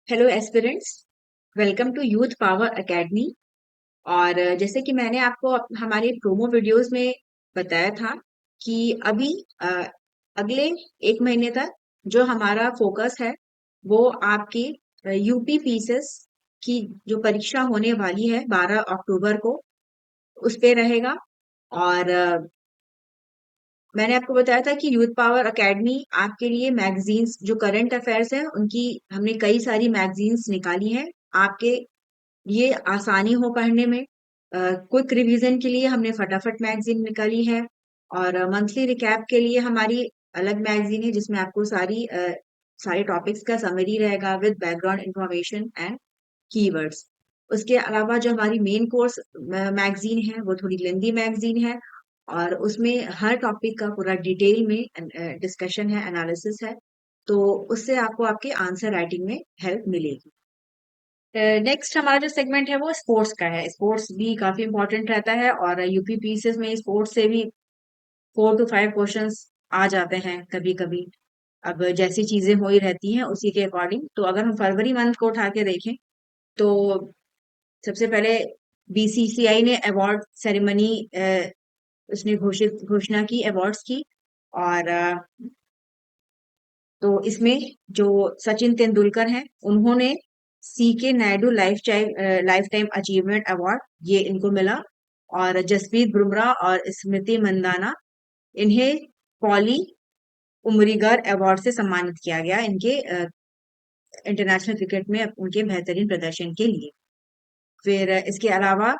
Hello aspirants. Welcome to Youth Power Academy. और जैसे कि मैंने आपको हमारे प्रोमो वीडियोस में बताया था कि अभी अ, अगले एक महीने तक जो हमारा फोकस है वो आपकी यूपी पीसीएस की जो परीक्षा होने वाली है 12 अक्टूबर को उस पे रहेगा। और मैंने आपको बताया था कि यूथ पावर एकेडमी आपके लिए मैगजीन्स जो करंट अफेयर्स है उनकी हमने कई सारी मैगजीन्स निकाली हैं आपके ये आसानी हो पढ़ने में। क्विक रिवीजन के लिए हमने फटाफट मैगजीन निकाली है। और मंथली रिकैप के लिए हमारी अलग मैगजीन है जिसमें आपको सारे टॉपिक्स का समरी रहेगा with background information and keywords. उसके अलावा जो हमारी मेन कोर्स मैगजीन है वो थोड़ी लेंदी मैगजीन है और उसमें हर टॉपिक का पूरा डिटेल में डिस्कशन है, एनालिसिस है। तो उससे आपको आपके आंसर राइटिंग में हेल्प मिलेगी। नेक्स्ट हमारा जो सेगमेंट है वो स्पोर्ट्स का है। स्पोर्ट्स भी काफी इंपॉर्टेंट रहता है और यूपी पीसीएस में स्पोर्ट्स से भी 4 to 5 क्वेश्चंस आ जाते हैं कभी कभी। अब जैसी चीजें हो ही रहती हैं उसी के अकॉर्डिंग। तो अगर हम फरवरी मंथ को उठा के देखें तो सबसे पहले बीसीसीआई ने अवार्ड सेरेमनी उसने घोषणा की अवार्ड्स की। और तो इसमें जो सचिन तेंदुलकर हैं उन्होंने सी के Naidu life time achievement award ये इनको मिला। और जसप्रीत बुमराह और स्मृति मंदाना इन्हें पॉली उमरीगर अवार्ड से सम्मानित किया गया इनके इंटरनेशनल क्रिकेट में उनके बेहतरीन प्रदर्शन के लिए। फिर इसके अलावा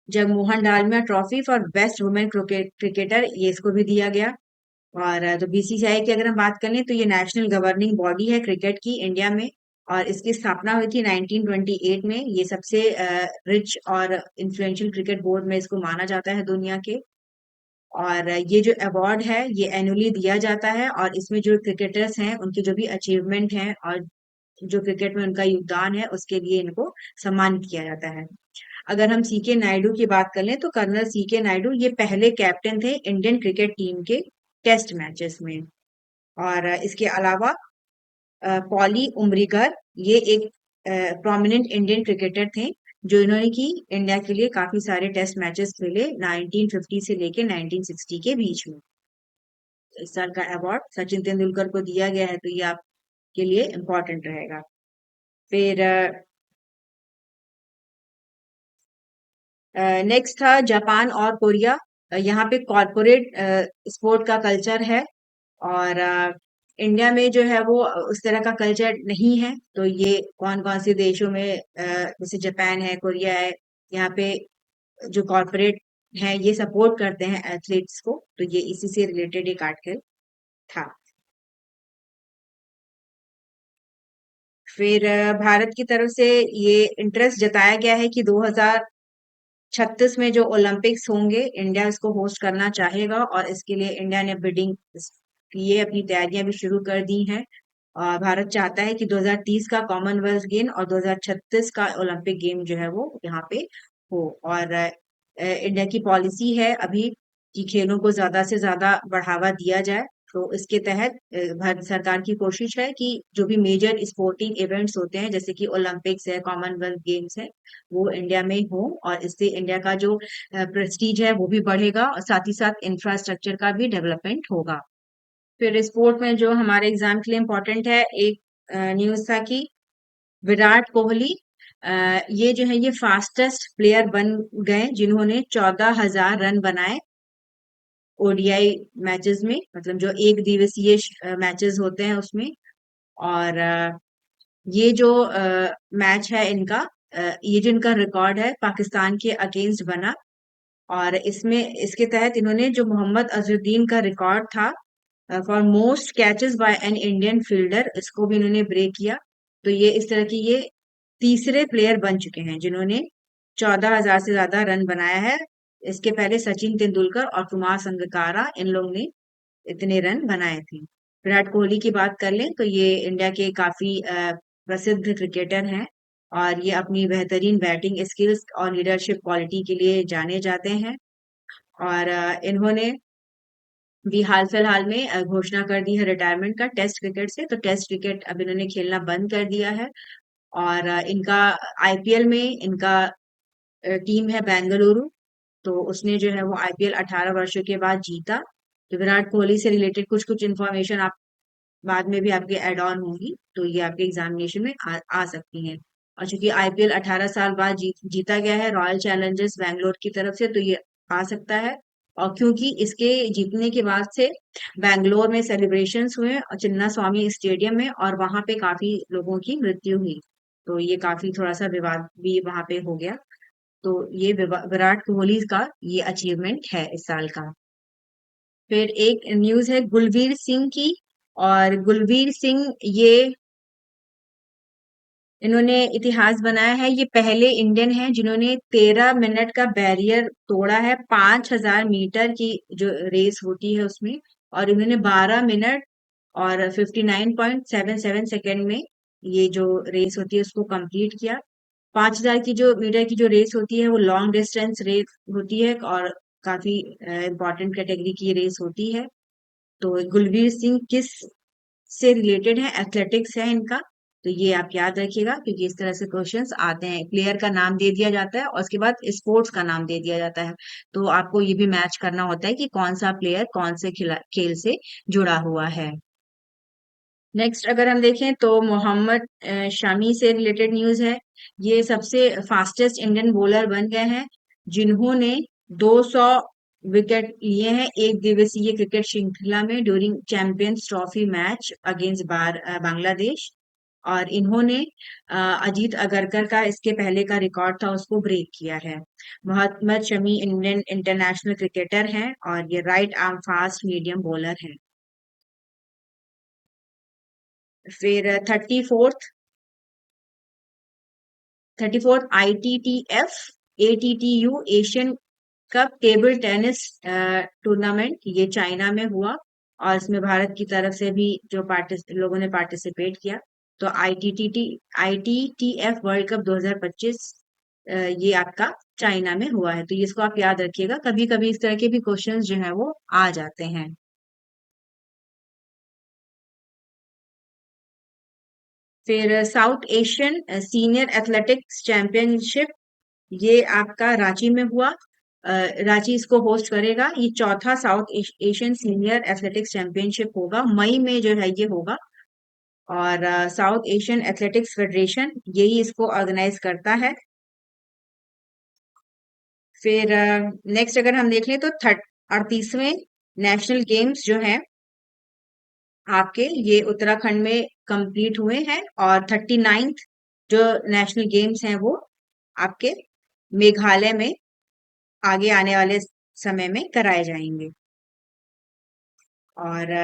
Jagmohan Dalmiya trophy for best women cricketer ये इसको भी दिया गया। और तो बीसीसीआई की अगर हम बात करें तो ये नेशनल गवर्निंग बॉडी है क्रिकेट की इंडिया में। और इसकी स्थापना हुई थी 1928 में। ये सबसे रिच और इन्फ्लुएंशियल क्रिकेट बोर्ड में इसको माना जाता है दुनिया के। और ये जो अवार्ड है ये एनुअली दिया जाता है और इसमें जो क्रिकेटर्स हैं उनके जो भी अचीवमेंट हैं और जो क्रिकेट में उनका योगदान है उसके लिए इनको सम्मानित किया जाता है। अगर हम सीके नायडू की बात कर लें तो कर्नल सीके नायडू ये पहले कैप्टन थे इंडियन क्रिकेट टीम के टेस्ट मैचेस में। और इसके अलावा पॉली उमरीगर ये एक प्रोमिनेंट इंडियन क्रिकेटर थे जो इन्होंने की इंडिया के लिए काफी सारे टेस्ट मैचेस खेले 1950 से लेके 1960 के बीच में। इस साल का अवार्ड सचिन तेंदुलकर को दिया गया है तो ये आपके लिए इम्पोर्टेंट रहेगा। फिर नेक्स्ट था जापान और कोरिया। यहाँ पे कॉरपोरेट स्पोर्ट का कल्चर है। और इंडिया में जो है वो उस तरह का कल्चर नहीं है। तो ये कौन कौन से देशों में जैसे जापान है, कोरिया है, यहाँ पे जो कॉरपोरेट है ये सपोर्ट करते हैं एथलीट्स को। तो ये इसी से रिलेटेड एक आर्टिकल था। फिर भारत की तरफ से ये इंटरेस्ट जताया गया है कि 2036 में जो ओलंपिक्स होंगे इंडिया इसको होस्ट करना चाहेगा और इसके लिए इंडिया ने बिडिंग ये अपनी तैयारियां भी शुरू कर दी हैं। और भारत चाहता है कि 2030 का कॉमनवेल्थ गेम और 2036 का ओलंपिक गेम जो है वो यहाँ पे हो। और इंडिया की पॉलिसी है अभी कि खेलों को ज्यादा से ज्यादा बढ़ावा दिया जाए। तो इसके तहत भारत सरकार की कोशिश है कि जो भी मेजर स्पोर्टिंग इवेंट्स होते हैं जैसे कि ओलंपिक्स है, कॉमनवेल्थ गेम्स है, वो इंडिया में हो। और इससे इंडिया का जो प्रेस्टीज है वो भी बढ़ेगा और साथ ही साथ इंफ्रास्ट्रक्चर का भी डेवलपमेंट होगा। फिर स्पोर्ट में जो हमारे एग्जाम के लिए इम्पोर्टेंट है एक न्यूज था कि विराट कोहली ये जो है ये फास्टेस्ट प्लेयर बन गए जिन्होंने 14,000 रन बनाए ओडीआई मैचेस में, मतलब जो एक दिवसीय मैचेस होते हैं उसमें। और ये जो मैच है इनका ये जो इनका रिकॉर्ड है पाकिस्तान के अगेंस्ट बना। और इसमें इसके तहत इन्होंने जो मोहम्मद अजहरुद्दीन का रिकॉर्ड था for most catches by an Indian fielder इसको भी इन्होंने ब्रेक किया। तो ये इस तरह की ये तीसरे प्लेयर बन चुके हैं जिन्होंने 14,000 से ज्यादा रन बनाया है। इसके पहले सचिन तेंदुलकर और कुमार संगकारा इन लोग ने इतने रन बनाए थे। विराट कोहली की बात कर लें तो ये इंडिया के काफी प्रसिद्ध क्रिकेटर हैं और ये अपनी बेहतरीन बैटिंग स्किल्स और लीडरशिप क्वालिटी के लिए जाने जाते हैं। और इन्होंने भी हाल फिलहाल में घोषणा कर दी है रिटायरमेंट का टेस्ट क्रिकेट से। तो टेस्ट क्रिकेट अब इन्होंने खेलना बंद कर दिया है। और इनका आईपीएल में इनका टीम है बेंगलुरु। तो उसने जो है वो आईपीएल 18 वर्षों के बाद जीता। तो विराट कोहली से रिलेटेड कुछ कुछ इन्फॉर्मेशन आप बाद में भी आपके ऐड ऑन होंगी, तो ये आपके एग्जामिनेशन में आ सकती हैं। और चूंकि आईपीएल 18 साल बाद जीता गया है रॉयल चैलेंजर्स बैंगलोर की तरफ से, तो ये आ सकता है। और क्योंकि इसके जीतने के बाद से बैंगलोर में सेलिब्रेशंस हुए और चिन्ना स्वामी स्टेडियम में, और वहां पे काफी लोगों की मृत्यु हुई। तो ये काफी थोड़ा सा विवाद भी वहां पे हो गया। तो ये विराट कोहली का ये अचीवमेंट है इस साल का। फिर एक न्यूज है गुलवीर सिंह की। और गुलवीर सिंह ये इन्होंने इतिहास बनाया है। ये पहले इंडियन हैं जिन्होंने 13 मिनट का बैरियर तोड़ा है 5,000 मीटर की जो रेस होती है उसमें। और इन्होंने 12 मिनट और 59.77 सेकेंड में ये जो रेस होती है उसको कंप्लीट किया। 5,000 की जो मीटर की जो रेस होती है वो लॉन्ग डिस्टेंस रेस होती है, और काफी इम्पोर्टेंट कैटेगरी की रेस होती है। तो गुलवीर सिंह किस से रिलेटेड है? एथलेटिक्स है इनका। तो ये आप याद रखिएगा, क्योंकि इस तरह से क्वेश्चंस आते हैं। प्लेयर का नाम दे दिया जाता है और उसके बाद स्पोर्ट्स का नाम दे दिया जाता है। तो आपको ये भी मैच करना होता है कि कौन सा प्लेयर कौन से खेल से जुड़ा हुआ है। नेक्स्ट अगर हम देखें तो मोहम्मद शमी से रिलेटेड न्यूज है। ये सबसे फास्टेस्ट इंडियन बॉलर बन गए हैं जिन्होंने 200 विकेट लिए हैं एक दिवसीय क्रिकेट श्रृंखला में during champions trophy match against Bangladesh. और इन्होंने अजीत अगरकर का इसके पहले का रिकॉर्ड था उसको ब्रेक किया है। Mohammed Shami Indian international cricketer हैं और ये right arm fast medium bowler हैं। फिर 34th ITTF ATTU Asian cup table tennis tournament ये चाइना में हुआ। और इसमें भारत की तरफ से भी जो लोगों ने पार्टिसिपेट किया। तो ITTF वर्ल्ड कप 2025 ये आपका चाइना में हुआ है। तो ये इसको आप याद रखिएगा, कभी कभी इस तरह के भी क्वेश्चंस जो है वो आ जाते हैं। फिर south Asian senior athletics championship ये आपका रांची में हुआ। रांची इसको होस्ट करेगा। ये चौथा south Asian senior athletics championship होगा, मई में जो है ये होगा। और साउथ एशियन एथलेटिक्स फेडरेशन यही इसको ऑर्गेनाइज करता है। फिर नेक्स्ट अगर हम देख लें तो 38वें नेशनल गेम्स जो है आपके ये उत्तराखंड में कंप्लीट हुए हैं। और 39th जो नेशनल गेम्स हैं वो आपके मेघालय में आगे आने वाले समय में कराए जाएंगे। और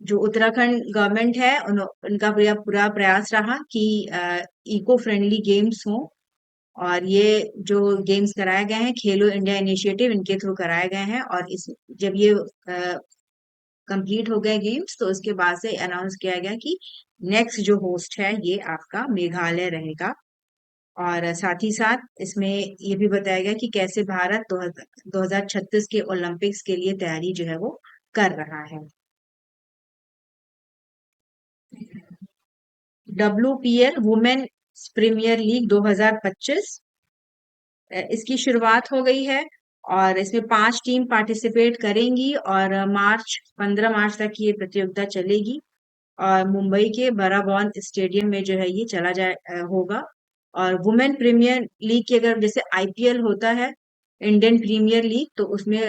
जो उत्तराखंड गवर्नमेंट है उनका पूरा पूरा प्रयास रहा कि इको फ्रेंडली गेम्स हों। और ये जो गेम्स कराए गए हैं खेलो इंडिया इनिशिएटिव इनके थ्रू कराए गए हैं। और इस जब ये कंप्लीट हो गए गेम्स तो उसके बाद से अनाउंस किया गया कि नेक्स्ट जो होस्ट है ये आपका मेघालय रहेगा। और साथ ही साथ इसमें ये भी बताया गया कि कैसे भारत 2036 के ओलंपिक्स के लिए तैयारी जो है वो कर रहा है। WPL वुमेन प्रीमियर लीग 2025 इसकी शुरुआत हो गई है। और इसमें 5 टीम पार्टिसिपेट करेंगी और 15 मार्च तक ये प्रतियोगिता चलेगी। और मुंबई के बराबॉन स्टेडियम में जो है ये चला जाए होगा। और वुमेन प्रीमियर लीग की अगर जैसे आईपीएल होता है इंडियन प्रीमियर लीग, तो उसमें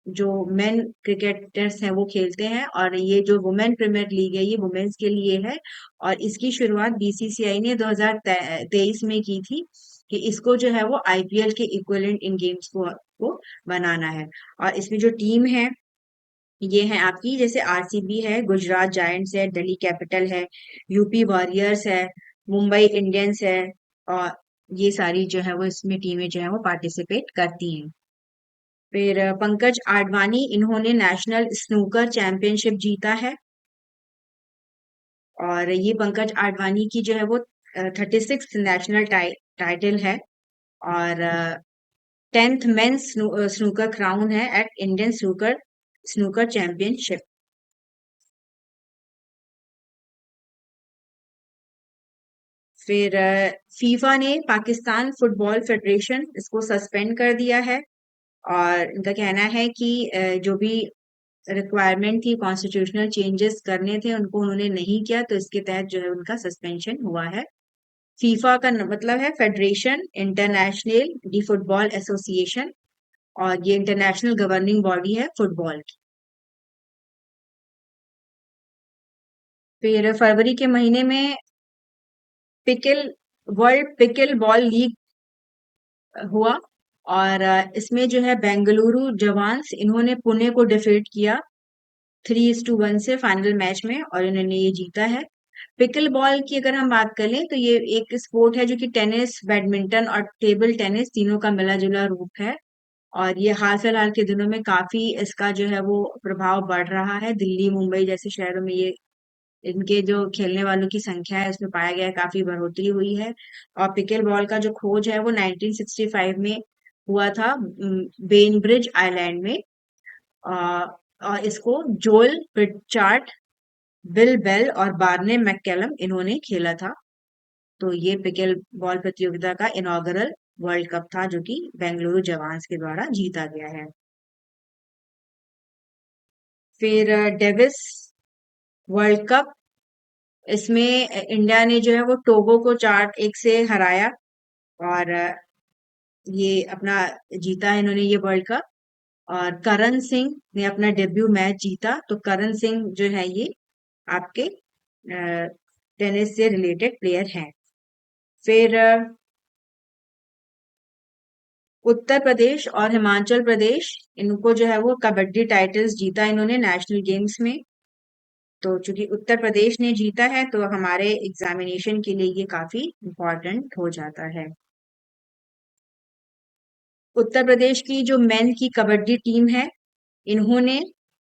जो मेन क्रिकेटर्स हैं वो खेलते हैं। और ये जो वुमेन प्रीमियर लीग है ये वुमेन्स के लिए है। और इसकी शुरुआत बीसीसीआई ने 2023 में की थी कि इसको जो है वो आईपीएल के इक्विवेलेंट इन गेम्स को बनाना है। और इसमें जो टीम है ये है आपकी, जैसे आरसीबी है, गुजरात जायंट्स है, दिल्ली कैपिटल है, यूपी वॉरियर्स है, मुंबई इंडियंस है। और ये सारी जो है वो इसमें टीमें जो है वो पार्टिसिपेट करती हैं। फिर पंकज आडवाणी इन्होंने नेशनल स्नूकर चैंपियनशिप जीता है। और ये पंकज आडवाणी की जो है वो 36 नेशनल टाइटल है। और 10th मेंस स्नूकर क्राउन है एट इंडियन स्नूकर चैंपियनशिप। फिर फीफा ने पाकिस्तान फुटबॉल फेडरेशन इसको सस्पेंड कर दिया है, और इनका कहना है कि जो भी रिक्वायरमेंट थी कॉन्स्टिट्यूशनल चेंजेस करने थे उनको उन्होंने नहीं किया, तो इसके तहत जो है उनका सस्पेंशन हुआ है। फीफा का मतलब है federation international D football association, और ये इंटरनेशनल गवर्निंग बॉडी है फुटबॉल की। फिर फरवरी के महीने में pickle world pickle ball league हुआ, और इसमें जो है बेंगलुरु जवान्स इन्होंने पुणे को डिफीट किया 3-1 से फाइनल मैच में, और इन्होंने ये जीता है। पिकल बॉल की अगर हम बात करें तो ये एक स्पोर्ट है जो कि टेनिस, बैडमिंटन और टेबल टेनिस तीनों का मिला जुला रूप है, और ये हाल फिलहाल के दिनों में काफी इसका जो है वो प्रभाव बढ़ रहा है। दिल्ली, मुंबई जैसे शहरों में ये इनके जो खेलने वालों की संख्या है उसमें पाया गया है काफी बढ़ोतरी हुई है। और पिकेल बॉल का जो खोज है वो 1965 में हुआ था बेनब्रिज आइलैंड में। अ, और इसको जोel प्रिचार्ड, बिल बेल और बार्ने मैककलम इन्होंने खेला था। तो ये पिकेल बॉल प्रतियोगिता का इनॉग्रल वर्ल्ड कप था जो कि बेंगलुरु जवान्स के द्वारा जीता गया है। फिर डेविस वर्ल्ड कप, इसमें इंडिया ने जो है वो टोगो को 4-1 से हराया, और ये अपना जीता है इन्होंने ये वर्ल्ड कप। और करण सिंह ने अपना डेब्यू मैच जीता, तो करण सिंह जो है ये आपके टेनिस से रिलेटेड प्लेयर हैं। फिर उत्तर प्रदेश और हिमाचल प्रदेश, इनको जो है वो कबड्डी टाइटल्स जीता इन्होंने नेशनल गेम्स में। तो चूंकि उत्तर प्रदेश ने जीता है तो हमारे एग्जामिनेशन के लिए ये काफी इम्पोर्टेंट हो जाता है। उत्तर प्रदेश की जो मेन की कबड्डी टीम है, इन्होंने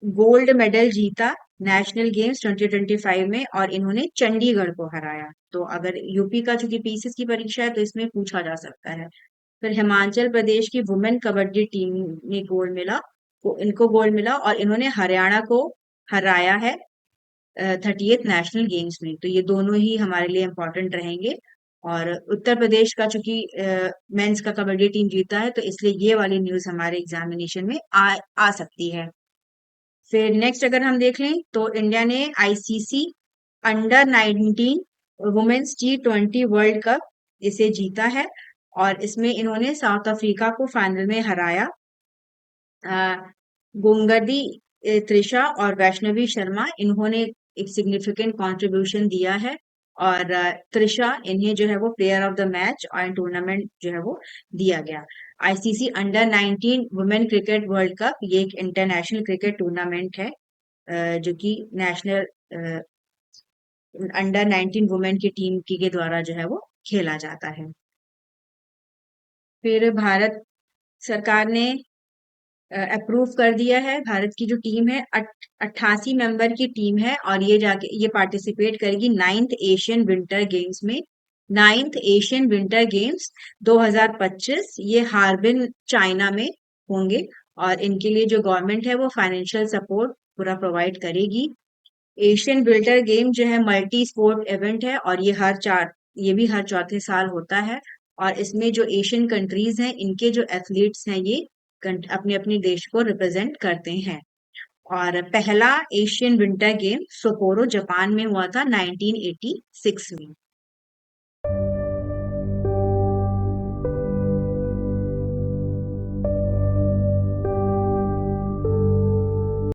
गोल्ड मेडल जीता नेशनल गेम्स 2025 में, और इन्होंने चंडीगढ़ को हराया। तो अगर यूपी का चूंकि पीसीस की परीक्षा है तो इसमें पूछा जा सकता है। फिर हिमाचल प्रदेश की वुमेन कबड्डी टीम ने गोल्ड मिला, इनको गोल्ड मिला, और इन्होंने हरियाणा को हराया है 38th नेशनल गेम्स में। तो ये दोनों ही हमारे लिए इम्पोर्टेंट रहेंगे। और उत्तर प्रदेश का चूंकि मेंस का कबड्डी टीम जीता है तो इसलिए ये वाली न्यूज हमारे एग्जामिनेशन में आ सकती है। फिर नेक्स्ट अगर हम देख लें तो इंडिया ने ICC under 19 women's T20 world cup इसे जीता है, और इसमें इन्होंने साउथ अफ्रीका को फाइनल में हराया। गोंगदी त्रिशा और वैष्णवी शर्मा इन्होंने एक सिग्निफिकेंट कंट्रीब्यूशन दिया है, और त्रिशा इन्हें जो है वो प्लेयर ऑफ द मैच और टूर्नामेंट जो है वो दिया गया। ICC under 19 women cricket world cup ये एक इंटरनेशनल क्रिकेट टूर्नामेंट है, जो कि नेशनल अंडर 19 वुमेन की टीम के द्वारा जो है वो खेला जाता है। फिर भारत सरकार ने अप्रूव कर दिया है, भारत की जो टीम है 88 मेंबर की टीम है, और ये पार्टिसिपेट करेगी 9th एशियन विंटर गेम्स में। 9th एशियन विंटर गेम्स 2025 ये हार्बिन चाइना में होंगे, और इनके लिए जो गवर्नमेंट है वो फाइनेंशियल सपोर्ट पूरा प्रोवाइड करेगी। एशियन विंटर गेम जो है मल्टी स्पोर्ट इवेंट है, और ये भी हर चौथे साल होता है, और इसमें जो एशियन कंट्रीज हैं इनके जो एथलीट्स हैं ये अपने अपने देश को रिप्रेजेंट करते हैं। और पहला एशियन विंटर गेम सोपोरो जापान में हुआ था 1986 में।